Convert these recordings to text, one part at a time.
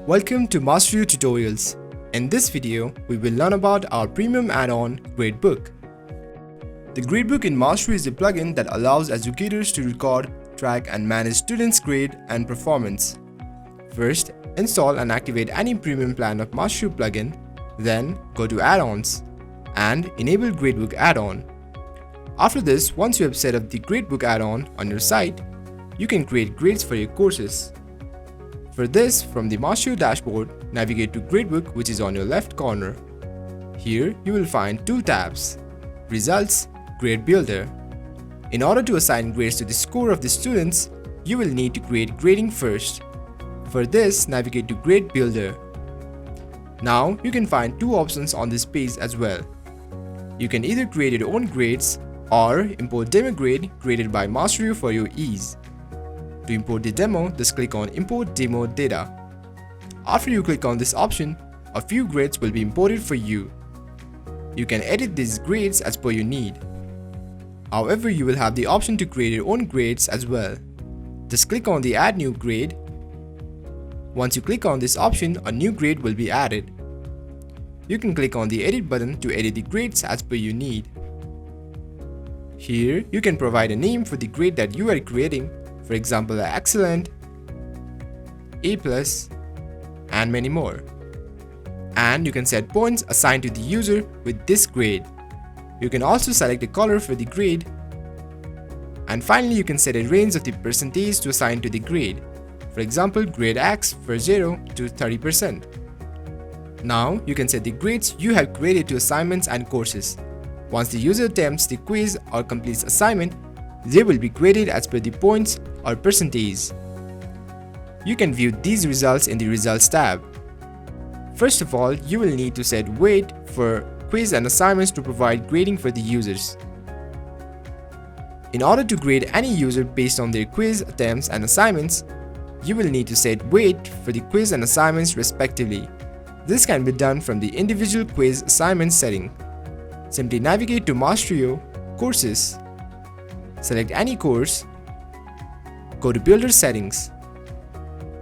Welcome to Masteriyo Tutorials. In this video, we will learn about our premium add-on Gradebook. The Gradebook in Masteriyo is a plugin that allows educators to record, track and manage students' grade and performance. First, install and activate any premium plan of Masteriyo plugin, then go to Add-ons and enable Gradebook Addon. After this, once you have set up the Gradebook Addon on your site, you can create grades for your courses. For this, from the Masteriyo dashboard, navigate to Gradebook, which is on your left corner. Here, you will find two tabs: Results, Grade Builder. In order to assign grades to the score of the students, you will need to create grading first. For this, navigate to Grade Builder. Now, you can find two options on this page as well. You can either create your own grades or import demo grade created by Masteriyo for your ease. To import the demo, just click on Import Demo Data. After you click on this option, a few grades will be imported for you. You can edit these grades as per your need. However, you will have the option to create your own grades as well. Just click on the Add New Grade. Once you click on this option, a new grade will be added. You can click on the Edit button to edit the grades as per your need. Here, you can provide a name for the grade that you are creating, for example, Excellent, A+, and many more. And you can set points assigned to the user with this grade. You can also select a color for the grade. And finally, you can set a range of the percentage to assign to the grade. For example, grade X for 0 to 30%. Now, you can set the grades you have created to assignments and courses. Once the user attempts the quiz or completes assignment, they will be graded as per the points or percentage. You can view these results in the Results tab. First of all, you will need to set weight for quiz and assignments to provide grading for the users. In order to grade any user based on their quiz attempts and assignments, you will need to set weight for the quiz and assignments respectively. This can be done from the individual quiz assignment setting. Simply navigate to Masteriyo, Courses, select any course, go to Builder Settings,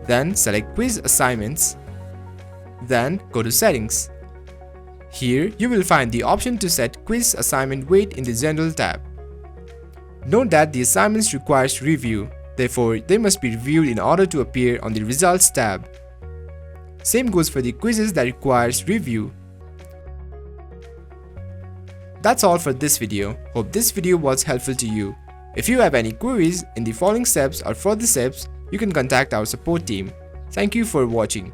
then select Quiz Assignments, then go to Settings. Here, you will find the option to set quiz assignment weight in the General tab. Note that the assignments requires review, therefore they must be reviewed in order to appear on the Results tab. Same goes for the quizzes that requires review. That's all for this video. Hope this video was helpful to you. If you have any queries in the following steps or further steps, you can contact our support team. Thank you for watching.